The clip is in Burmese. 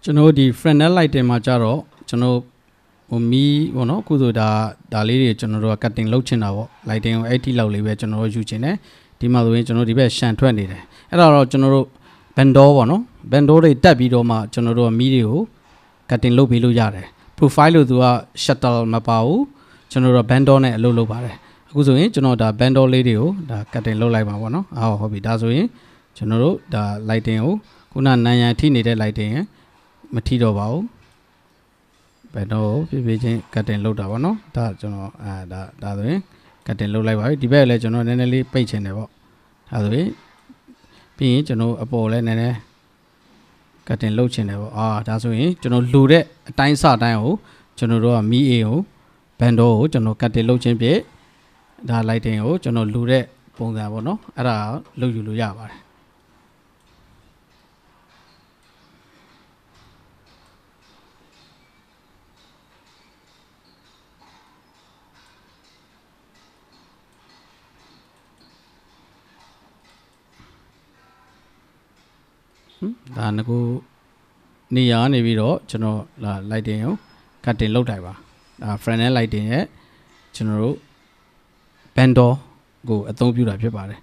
ကျွန်တော်ဒီ Fresnel light တင်မှာကြတော့ကျွန်တော်ဟိုမီးပေါ့နော်အခုဆိုဒါလေးတွေကျွန်တော်တို့က cutting လုပ်ချင်တာပေါ့ lighting ကို80လောက်လေးပဲကျွန်တော်တို့ယူချင်တယ်ဒီမှာဆိုရင်ကျွန်တော်ဒီဘက်ရှန်ထွက်နေတယ်အဲ့တော့ကျွန်တော်တို့ bandor ပေါ့နော် bandor တွေတက်ပြီးတော့မှကျွန်တော်တို့ကမီးတွေကို cutting လုပ်ပေးလို့ရတယ် profile လို့သူက shuttle မပါဘူးကျွန်တော်တို့ bandor နဲ့အလုပ်လုပ်ပါတယ်အခုဆိုရင်ကျွန်တော်ဒါ bandor လေးတွေကိုဒါ cutting လုပ်လိုက်ပါပေါ့နော်ဟုတ်ပြီဒါဆိုရင်ကျွန်တော်တို့ဒါ lighting ကိုခုနနံရံထိနေတဲ့ lighting ရမထိတော့ပါဘူးဘယ်တော့ဖြည်းဖြည်းချင်း cutting လုပ်တာပေါ့နော်ဒါကျွန်တော်ဒါဆိုရင် cutting လုပ်လိုက်ပါပြီဒီဘက်လည်းကျွန်တော်နည်းနည်းလေးပိတ်ချင်တယ်ပေါ့ဒါဆိုရင်ပြီးရင်ကျွန်တော်အပေါ်လည်းနည်းနည်း cutting လုပ်ချင်တယ်ပေါ့ဒါဆိုရင်ကျွန်တော်လူတဲ့အတိုင်းစတိုင်းကိုကျွန်တော်တို့ကမီးအေးကိုဘန်ဒေါကိုကျွန်တော် cutting လုပ်ခြင်းဖြင့်ဒါ lighting ကိုကျွန်တော်လူတဲ့ပုံစံပေါ့နော်အဲ့ဒါလုပ်ယူလို့ရပါတယ်ဒါငကူနေရာနေပြီးတော့ကျွန်တော် lighting ကို cutting လုပ်တိုင်းပါဒါ Fresnel lighting ရဲ့ကျွန်တော်တို့ bandor ကိုအသုံးပြုတာဖြစ်ပါတယ်